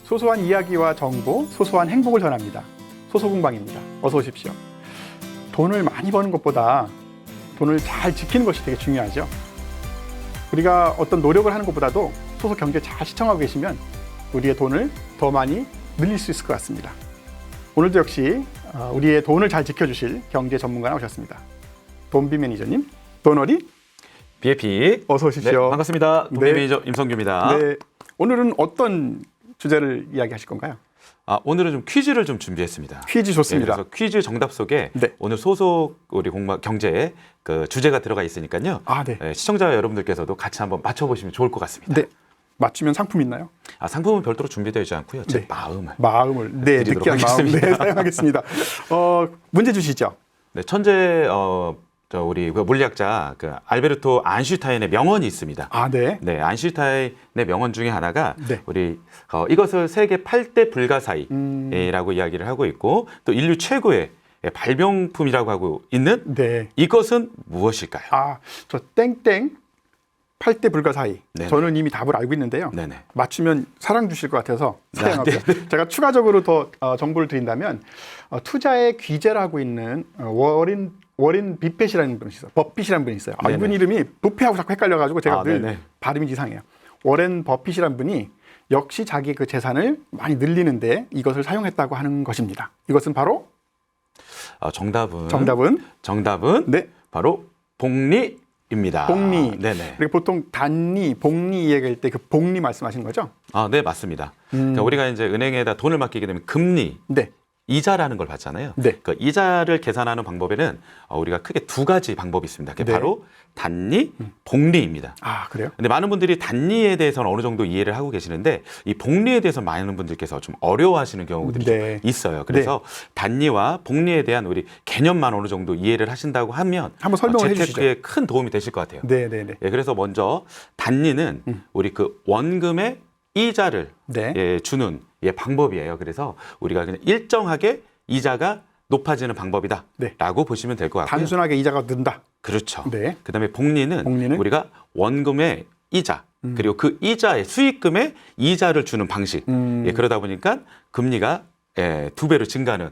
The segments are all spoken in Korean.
소소한 이야기와 정보, 소소한 행복을 전합니다. 소소공방입니다. 어서 오십시오. 돈을 많이 버는 것보다 돈을 잘 지키는 것이 되게 중요하죠. 우리가 어떤 노력을 하는 것보다도 소소 경제 잘 시청하고 계시면 우리의 돈을 더 많이 늘릴 수 있을 것 같습니다. 오늘도 역시 우리의 돈을 잘 지켜주실 경제 전문가 나오셨습니다. 돈비 매니저님, 돈어리 BFP 어서 오십시오. 네, 반갑습니다. 돈비 네. 매니저 임성규입니다. 네, 오늘은 어떤 주제를 이야기하실 건가요? 오늘은 좀 퀴즈를 좀 준비했습니다. 퀴즈 좋습니다. 그래서 퀴즈 정답 속에 네. 오늘 소속 우리 경제 그 주제가 들어가 있으니까요. 네. 시청자 여러분들께서도 같이 한번 맞춰보시면 좋을 것 같습니다. 네. 맞추면 상품 있나요? 상품은 별도로 준비되어 있지 않고요. 제 네. 마음을 느끼한 드리도록 마음 하겠습니다. 사용하겠습니다. 문제 주시죠. 네, 천재 우리 그 물리학자 알베르토 안슈타인의 명언이 있습니다. 네. 네, 안슈타인의 명언 중에 하나가 네. 우리 이것을 세계 8대 불가사의라고 이야기를 하고 있고 또 인류 최고의 발명품이라고 하고 있는 네. 이것은 무엇일까요? 저 땡땡 8대 불가사의. 네네. 저는 이미 답을 알고 있는데요. 네네. 맞추면 사랑 주실 것 같아서 사양하고요. 제가 추가적으로 더 정보를 드린다면 투자의 귀재를 하고 있는 워렌 비펫이라는 분이 있어요. 버핏이라는 분이 있어요. 네네. 이분 이름이 부페하고 자꾸 헷갈려가지고 제가 늘 네네. 발음이 이상해요. 워렌 버핏이라는 분이 역시 자기 그 재산을 많이 늘리는데 이것을 사용했다고 하는 것입니다. 이것은 바로 정답은 네. 바로 복리입니다. 복리. 네네. 그리고 보통 단리, 복리 얘기할 때 그 복리 말씀하시는 거죠? 네, 맞습니다. 그러니까 우리가 이제 은행에다 돈을 맡기게 되면 금리, 네. 이자라는 걸 받잖아요. 네. 그 이자를 계산하는 방법에는 우리가 크게 두 가지 방법이 있습니다. 그게 네. 바로 단리, 복리입니다. 그래요? 근데 많은 분들이 단리에 대해서는 어느 정도 이해를 하고 계시는데 이 복리에 대해서 많은 분들께서 좀 어려워하시는 경우들이 네. 좀 있어요. 그래서 단리와 복리에 대한 우리 개념만 어느 정도 이해를 하신다고 하면 한번 설명을 해주시죠. 재테크에 큰 도움이 되실 것 같아요. 네네네. 그래서 먼저 단리는 우리 그 원금의 이자를 네. 주는 방법이에요. 그래서 우리가 그냥 일정하게 이자가 높아지는 방법이다라고 네. 보시면 될 것 같고요. 단순하게 이자가 는다. 그렇죠. 네. 그다음에 복리는 우리가 원금의 이자 그리고 그 이자의 수익금의 이자를 주는 방식. 그러다 보니까 금리가 2배로 증가하는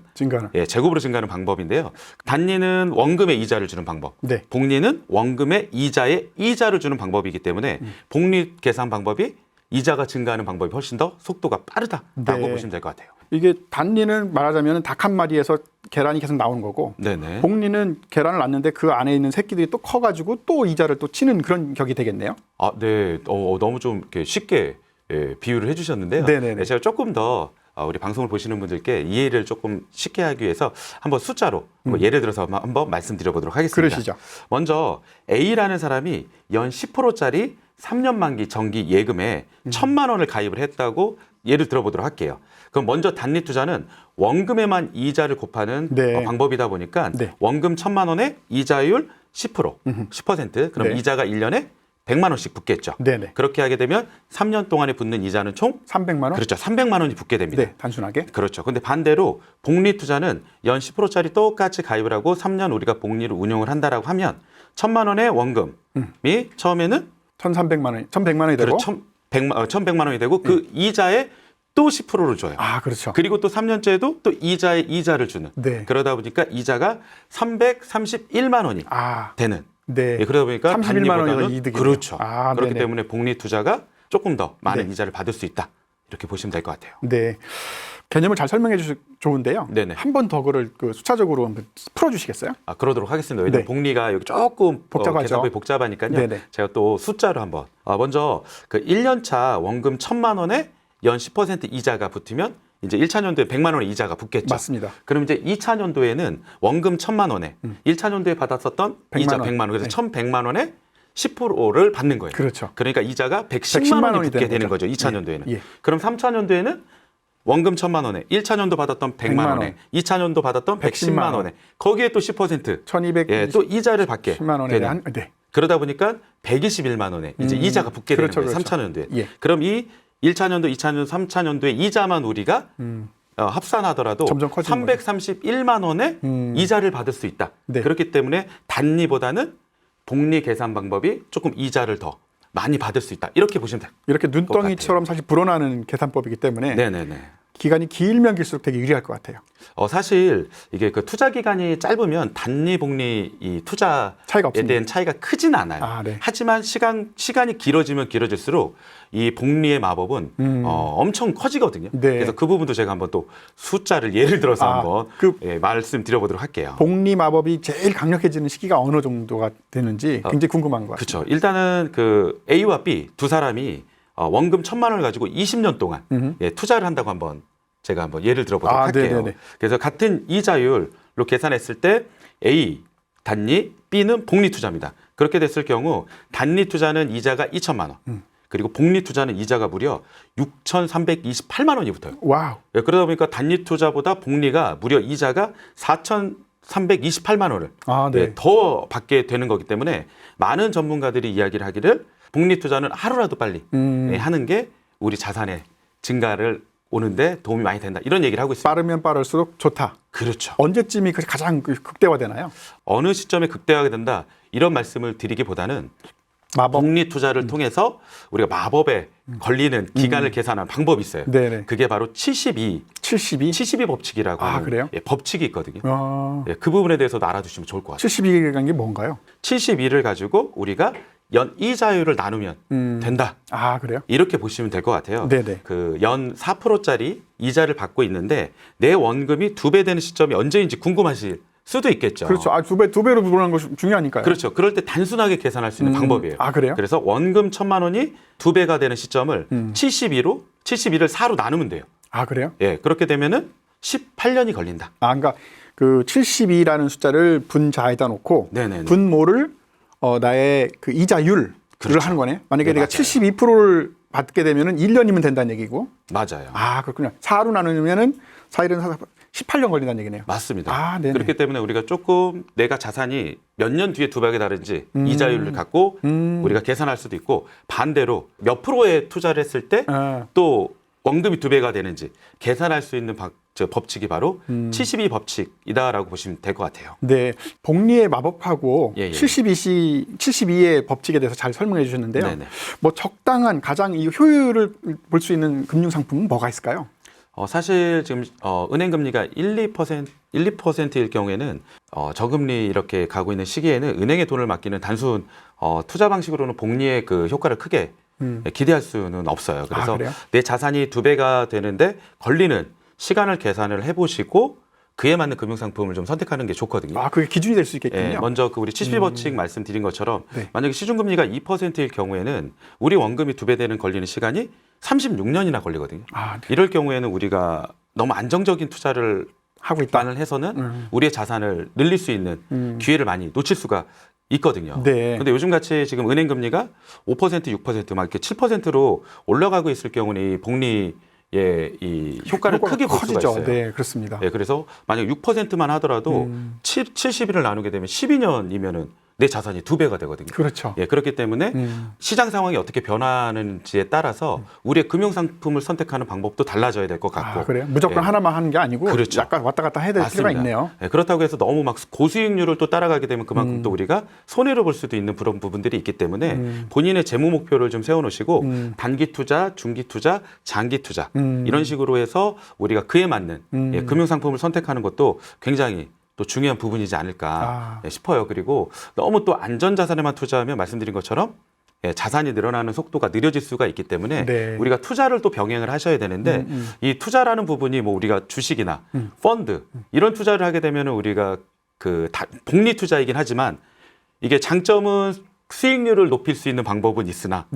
제곱으로 증가하는 방법인데요. 단리는 원금의 이자를 주는 방법. 네. 복리는 원금의 이자의 이자를 주는 방법이기 때문에 복리 계산 방법이 이자가 증가하는 방법이 훨씬 더 속도가 빠르다라고 네. 보시면 될 것 같아요. 이게 단리는 말하자면 닭 한 마리에서 계란이 계속 나오는 거고, 네네. 복리는 계란을 낳는데 그 안에 있는 새끼들이 또 커가지고 또 이자를 또 치는 그런 격이 되겠네요. 네. 너무 좀 이렇게 쉽게 비유를 해주셨는데요. 네네네. 제가 조금 더 우리 방송을 보시는 분들께 이해를 조금 쉽게 하기 위해서 한번 숫자로 예를 들어서 한번 말씀드려보도록 하겠습니다. 그러시죠. 먼저 A라는 사람이 연 10%짜리 3년 만기 정기 예금에 1,000만 원을 가입을 했다고 예를 들어보도록 할게요. 그럼 먼저 단리 투자는 원금에만 이자를 곱하는 네. 방법이다 보니까 네. 원금 1,000만 원에 이자율 10%, 그럼 네. 이자가 1년에 100만 원씩 붙겠죠. 네네. 그렇게 하게 되면 3년 동안에 붙는 이자는 총 300만 원? 그렇죠. 300만 원이 붙게 됩니다. 네, 단순하게. 그렇죠. 근데 반대로 복리 투자는 연 10%짜리 똑같이 가입을 하고 3년 우리가 복리를 운용을 한다라고 하면 1,000만 원의 원금이 처음에는 1,300만 원, 1,100만 원이 되고. 1,100만 원이 되고 그 이자에 또 10%를 줘요. 그렇죠. 그리고 또 3년째에도 또 이자에 이자를 주는. 네. 그러다 보니까 이자가 331만 원이 되는. 네. 그러다 보니까 31만 원이 더 단리보다는 이득이네요. 그렇죠. 그렇기 네네. 때문에 복리 투자가 조금 더 많은 네. 이자를 받을 수 있다. 이렇게 보시면 될 것 같아요. 네. 개념을 잘 설명해 주셔서 좋은데요. 네네. 한 번 더 그걸 숫자적으로 한번 풀어주시겠어요? 그러도록 하겠습니다. 왜냐하면 네. 복리가 여기 조금 복잡하죠. 계산법이 복잡하니까요. 네네. 제가 또 숫자로 한번 먼저 그 1년차 원금 1,000만 원에 연 10% 이자가 붙으면 이제 1차 년도에 100만 원의 이자가 붙겠죠. 맞습니다. 그럼 이제 2차 년도에는 원금 1,000만 원에 1차 년도에 받았었던 100만 이자 원. 100만 원. 그래서 네. 1,100만 원에 10%를 받는 거예요. 그렇죠. 그러니까 이자가 110만 110만 원이 원이 붙게 되는 되는 거죠. 거죠. 2차 예. 년도에는. 예. 그럼 3차 년도에는 원금 1,000만 원에 1차 년도 받았던 100만 원에 2차 년도 받았던 110만 원에 거기에 또 10% 1,200 또 이자를 받게 10만 원에 되는. 네. 그러다 보니까 121만 원에 이제 이자가 붙게 그렇죠, 되는 거예요. 그렇죠. 3차 년도에. 예. 그럼 이 1차 년도, 2차 년도, 3차 년도의 이자만 우리가 합산하더라도 점점 커지는 331만 원의 이자를 받을 수 있다. 네. 그렇기 때문에 단리보다는 복리 계산 방법이 조금 이자를 더 많이 받을 수 있다. 이렇게 보시면 돼요. 이렇게 눈덩이처럼 사실 불어나는 계산법이기 때문에 네네네. 기간이 길면 길수록 되게 유리할 것 같아요. 사실 이게 그 투자 기간이 짧으면 단리 복리 이 투자에 대한 차이가 크진 않아요. 네. 하지만 시간이 길어지면 길어질수록 이 복리의 마법은 엄청 커지거든요. 네. 그래서 그 부분도 제가 한번 또 숫자를 예를 들어서 한번 말씀드려보도록 할게요. 복리 마법이 제일 강력해지는 시기가 어느 정도가 되는지 굉장히 궁금한 것 같아요. 그렇죠. 일단은 그 A와 B 두 사람이 원금 1,000만 원을 가지고 20년 동안 투자를 한다고 제가 한번 예를 들어보도록 할게요. 네네네. 그래서 같은 이자율로 계산했을 때 A 단리, B는 복리 투자입니다. 그렇게 됐을 경우 단리 투자는 이자가 2천만 원, 그리고 복리 투자는 이자가 무려 6,328만 원이 붙어요. 와우. 그러다 보니까 단리 투자보다 복리가 무려 이자가 4,328만 원을 더 받게 되는 거기 때문에 많은 전문가들이 이야기를 하기를 복리 투자는 하루라도 빨리 하는 게 우리 자산의 증가를 오는데 도움이 많이 된다. 이런 얘기를 하고 있습니다. 빠르면 빠를수록 좋다. 그렇죠. 언제쯤이 가장 극대화되나요? 어느 시점에 극대화가 된다. 이런 말씀을 드리기보다는 복리 투자를 통해서 우리가 마법에 걸리는 기간을 계산하는 방법이 있어요. 네네. 그게 바로 72 법칙이라고 하는 그래요? 법칙이 있거든요. 그 부분에 대해서도 알아두시면 좋을 것 같아요. 72라는 게 뭔가요? 72를 가지고 우리가 연 이자율을 나누면 된다. 그래요? 이렇게 보시면 될 것 같아요. 네네. 그 연 4%짜리 이자를 받고 있는데 내 원금이 2배 되는 시점이 언제인지 궁금하실 수도 있겠죠. 그렇죠. 두 배로 불어난 거 중요하니까요. 그렇죠. 그럴 때 단순하게 계산할 수 있는 방법이에요. 그래요? 그래서 원금 1,000만 원이 2배가 되는 시점을 72를 4로 나누면 돼요. 그래요? 예, 그렇게 되면은 18년이 걸린다. 그러니까 그 72라는 숫자를 분자에다 놓고 네네네. 분모를 나의 그 이자율을 하는 거네. 만약에 내가 72%를 받게 되면은 1년이면 된다는 얘기고. 맞아요. 그렇군요. 4로 나누면은 4일은 18년 걸린다는 얘기네요. 맞습니다. 그렇기 때문에 우리가 조금 내가 자산이 몇 년 뒤에 2배가 다른지 이자율을 갖고 우리가 계산할 수도 있고, 반대로 몇 프로에 투자를 했을 때 또 원금이 2배가 되는지 계산할 수 있는 법칙이 바로 72 법칙이다라고 보시면 될 것 같아요. 네, 복리의 마법하고 72의 법칙에 대해서 잘 설명해 주셨는데요. 네네. 뭐 적당한 가장 이 효율을 볼 수 있는 금융 상품은 뭐가 있을까요? 사실 지금 은행 금리가 1~2%일 경우에는 저금리 이렇게 가고 있는 시기에는 은행에 돈을 맡기는 단순 투자 방식으로는 복리의 그 효과를 크게 기대할 수는 없어요. 그래서 내 자산이 2배가 되는데 걸리는 시간을 계산을 해보시고 그에 맞는 금융상품을 좀 선택하는 게 좋거든요. 그게 기준이 될 수 있겠군요. 먼저 우리 72 법칙 말씀드린 것처럼 만약에 시중금리가 2%일 경우에는 우리 원금이 2배 되는 걸리는 시간이 36년이나 걸리거든요. 이럴 경우에는 우리가 너무 안정적인 투자를 하고 있다는 해서는 우리의 자산을 늘릴 수 있는 기회를 많이 놓칠 수가 있거든요. 그런데 요즘 같이 지금 은행 금리가 5%, 6%, 막 이렇게 7%로 올라가고 있을 경우는 이 복리 이 효과를 크게 볼 수가 있어요. 네, 그렇습니다. 그래서 만약 6%만 하더라도 70일을 나누게 되면 12년이면은 내 자산이 2배가 되거든요. 그렇죠. 그렇기 때문에 시장 상황이 어떻게 변하는지에 따라서 우리의 금융 상품을 선택하는 방법도 달라져야 될 것 같고. 그래요? 무조건 하나만 하는 게 아니고 약간 왔다 갔다 해야 될 필요가 있네요. 그렇다고 해서 너무 막 고수익률을 또 따라가게 되면 그만큼 또 우리가 손해를 볼 수도 있는 그런 부분들이 있기 때문에 본인의 재무 목표를 좀 세워놓으시고 단기 투자, 중기 투자, 장기 투자 이런 식으로 해서 우리가 그에 맞는 금융 상품을 선택하는 것도 굉장히 또 중요한 부분이지 않을까 싶어요. 그리고 너무 또 안전자산에만 투자하면 말씀드린 것처럼 자산이 늘어나는 속도가 느려질 수가 있기 때문에 우리가 투자를 또 병행을 하셔야 되는데 이 투자라는 부분이 뭐 우리가 주식이나 펀드 이런 투자를 하게 되면 우리가 그 복리 투자이긴 하지만 이게 장점은 수익률을 높일 수 있는 방법은 있으나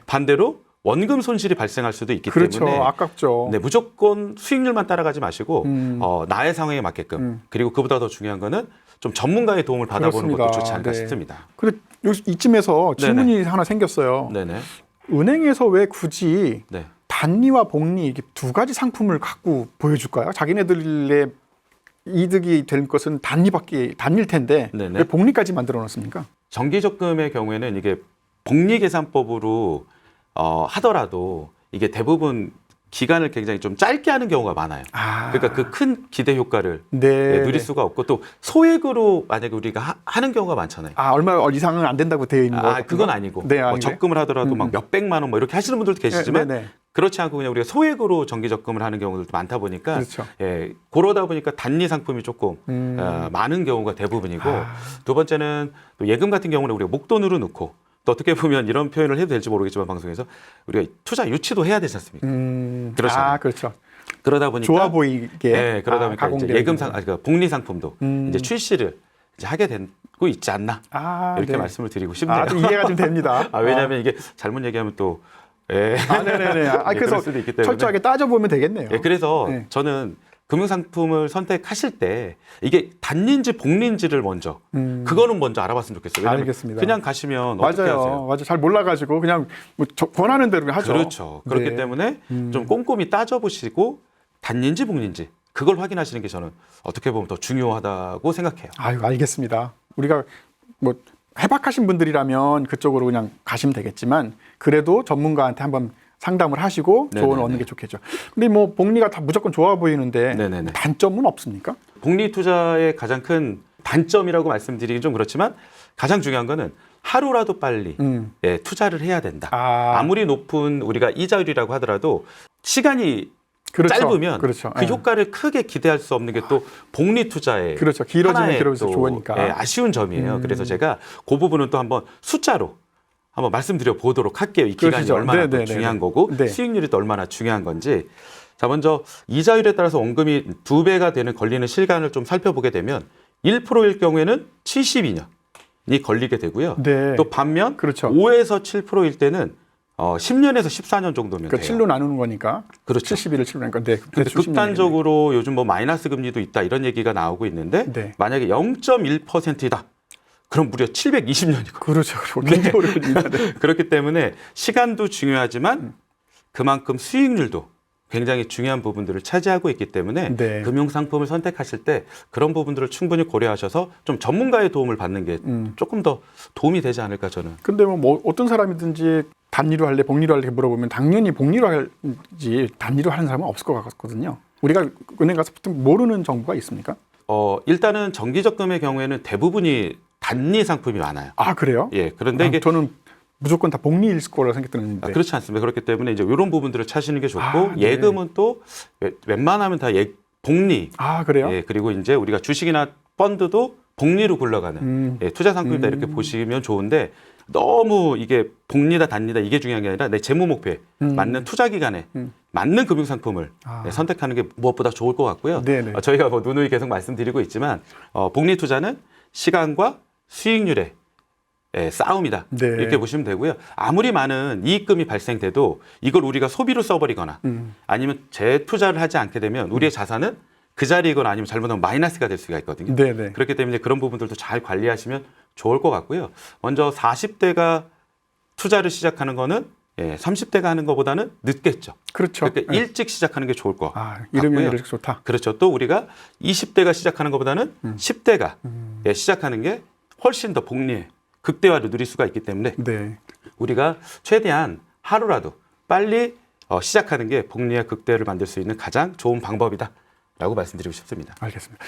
반대로 원금 손실이 발생할 수도 있기 때문에 아깝죠. 무조건 수익률만 따라가지 마시고 나의 상황에 맞게끔 그리고 그보다 더 중요한 거는 좀 전문가의 도움을 받아보는 것도 좋지 않을까 싶습니다. 근데 이쯤에서 질문이 하나 생겼어요. 은행에서 왜 굳이 단리와 복리 이렇게 두 가지 상품을 갖고 보여줄까요? 자기네들의 이득이 될 것은 단리일 텐데 왜 복리까지 만들어 놨습니까? 정기적금의 경우에는 이게 복리 계산법으로 하더라도 이게 대부분 기간을 굉장히 좀 짧게 하는 경우가 많아요. 그러니까 그 큰 기대 효과를 누릴 수가 없고 또 소액으로 만약에 우리가 하는 경우가 많잖아요. 얼마 이상은 안 된다고 되어 있는 거. 그건 아니고 네, 뭐 적금을 하더라도 막 몇백만 원 뭐 이렇게 하시는 분들도 계시지만 그렇지 않고 그냥 우리가 소액으로 정기 적금을 하는 경우들도 많다 보니까 그렇죠. 그러다 보니까 단리 상품이 조금 많은 경우가 대부분이고 두 번째는 또 예금 같은 경우는 우리가 목돈으로 넣고 또 어떻게 보면 이런 표현을 해도 될지 모르겠지만 방송에서 우리가 투자 유치도 해야 되지 않습니까? 그렇잖아요. 그렇죠. 그러다 보니까 좋아 보이게 그러다 보니까 이제 예금 그러니까 복리 상품도 이제 출시를 이제 하게 되고 있지 않나 이렇게 말씀을 드리고 싶네요. 좀 이해가 좀 됩니다. 왜냐하면 이게 잘못 얘기하면 또 네네네. 그래서 수도 있기 때문에. 철저하게 따져보면 되겠네요. 그래서 저는 금융상품을 선택하실 때 이게 단리인지 복리인지를 먼저 그거는 먼저 알아봤으면 좋겠어요. 왜냐하면 알겠습니다. 그냥 가시면 어떻게 하세요? 맞아요. 잘 몰라가지고 그냥 뭐 권하는 대로 하죠. 그렇죠. 그렇기 때문에 좀 꼼꼼히 따져보시고 단리인지 복리인지 그걸 확인하시는 게 저는 어떻게 보면 더 중요하다고 생각해요. 알겠습니다. 우리가 뭐 해박하신 분들이라면 그쪽으로 그냥 가시면 되겠지만 그래도 전문가한테 한번 상담을 하시고 조언을 얻는 게 좋겠죠. 근데 뭐 복리가 다 무조건 좋아 보이는데 단점은 없습니까? 복리 투자의 가장 큰 단점이라고 말씀드리긴 좀 그렇지만 가장 중요한 거는 하루라도 빨리 투자를 해야 된다. 아무리 높은 우리가 이자율이라고 하더라도 시간이 짧으면 그 효과를 크게 기대할 수 없는 게 또 복리 투자의 길어지면 길어질수록 좋으니까 아쉬운 점이에요. 그래서 제가 그 부분은 또 한번 숫자로 한번 말씀드려 보도록 할게요. 이 기간이 얼마나 또 중요한 거고 수익률이 또 얼마나 중요한 건지. 자, 먼저 이자율에 따라서 원금이 2배가 되는 걸리는 시간을 좀 살펴보게 되면 1%일 경우에는 72년이 걸리게 되고요. 또 반면 5에서 7%일 때는 10년에서 14년 정도면 돼요. 7로 나누는 거니까. 71을 7로 나누니까. 근데 극단적으로 요즘 뭐 마이너스 금리도 있다 이런 얘기가 나오고 있는데 만약에 0.1%이다. 그럼 무려 720년이고. 그렇죠. 굉장히 오래 걸립니다. 그렇기 때문에 시간도 중요하지만 그만큼 수익률도 굉장히 중요한 부분들을 차지하고 있기 때문에 금융상품을 선택하실 때 그런 부분들을 충분히 고려하셔서 좀 전문가의 도움을 받는 게 조금 더 도움이 되지 않을까 저는. 근데 뭐 어떤 사람이든지 단리로 할래, 복리로 할래 물어보면 당연히 복리로 할지 단리로 하는 사람은 없을 것 같거든요. 우리가 은행 가서 보통 모르는 정보가 있습니까? 일단은 정기적금의 경우에는 대부분이 단리 상품이 많아요. 그래요? 그런데 이게 저는 무조건 다 복리일 거라 생각했는데. 그렇지 않습니다. 그렇기 때문에 이제 이런 부분들을 찾으시는 게 좋고 예금은 또 웬만하면 다 복리. 그래요? 그리고 이제 우리가 주식이나 펀드도 복리로 굴러가는 투자 상품이다 이렇게 보시면 좋은데 너무 이게 복리다 단리다 이게 중요한 게 아니라 내 재무 목표에 맞는 투자 기간에 맞는 금융 상품을 선택하는 게 무엇보다 좋을 것 같고요. 저희가 뭐 누누이 계속 말씀드리고 있지만 복리 투자는 시간과 수익률의 싸움이다. 이렇게 보시면 되고요. 아무리 많은 이익금이 발생돼도 이걸 우리가 소비로 써버리거나 아니면 재투자를 하지 않게 되면 우리의 자산은 그 자리이거나 아니면 잘못하면 마이너스가 될 수가 있거든요. 그렇기 때문에 그런 부분들도 잘 관리하시면 좋을 것 같고요. 먼저 40대가 투자를 시작하는 거는 30대가 하는 것보다는 늦겠죠. 그렇죠. 그러니까 일찍 시작하는 게 좋을 것 같고요. 이러면 이렇게 좋다. 그렇죠. 또 우리가 20대가 시작하는 것보다는 10대가 시작하는 게 훨씬 더 복리에 극대화를 누릴 수가 있기 때문에 우리가 최대한 하루라도 빨리 시작하는 게 복리와 극대화를 만들 수 있는 가장 좋은 방법이다. 라고 말씀드리고 싶습니다. 알겠습니다.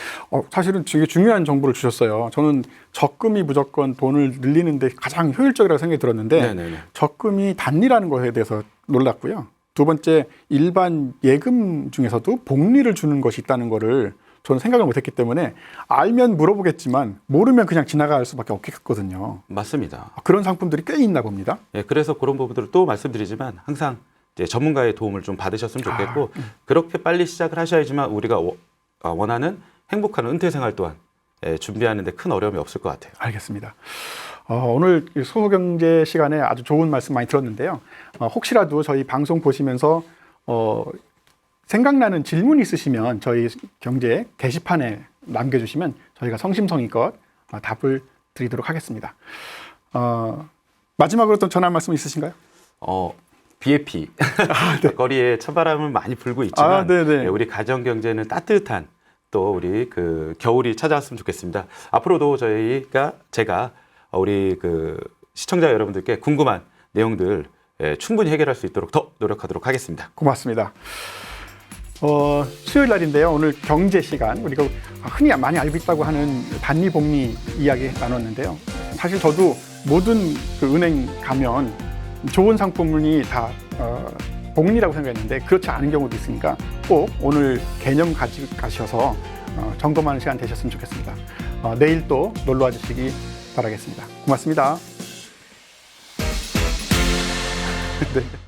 사실은 되게 중요한 정보를 주셨어요. 저는 적금이 무조건 돈을 늘리는데 가장 효율적이라고 생각이 들었는데 적금이 단리라는 것에 대해서 놀랐고요. 두 번째, 일반 예금 중에서도 복리를 주는 것이 있다는 거를 저는 생각을 못했기 때문에 알면 물어보겠지만 모르면 그냥 지나갈 수밖에 없겠거든요. 맞습니다. 그런 상품들이 꽤 있나 봅니다. 그래서 그런 부분들을 또 말씀드리지만 항상 이제 전문가의 도움을 좀 받으셨으면 좋겠고 그렇게 빨리 시작을 하셔야지만 우리가 원하는 행복한 은퇴 생활 또한 준비하는 데 큰 어려움이 없을 것 같아요. 알겠습니다. 오늘 소소경제 시간에 아주 좋은 말씀 많이 들었는데요. 혹시라도 저희 방송 보시면서 생각나는 질문 있으시면 저희 경제 게시판에 남겨주시면 저희가 성심성의껏 답을 드리도록 하겠습니다. 마지막으로 또 전할 말씀 있으신가요? BFP 거리에 찬바람은 많이 불고 있지만 우리 가정 경제는 따뜻한 또 우리 그 겨울이 찾아왔으면 좋겠습니다. 앞으로도 제가 우리 그 시청자 여러분들께 궁금한 내용들 충분히 해결할 수 있도록 더 노력하도록 하겠습니다. 고맙습니다. 수요일 날인데요. 오늘 경제 시간, 우리가 흔히 많이 알고 있다고 하는 단리복리 이야기 나눴는데요. 사실 저도 모든 그 은행 가면 좋은 상품이 다 복리라고 생각했는데 그렇지 않은 경우도 있으니까 꼭 오늘 개념 가지고 가셔서 점검하는 시간 되셨으면 좋겠습니다. 내일 또 놀러 와주시기 바라겠습니다. 고맙습니다. 네.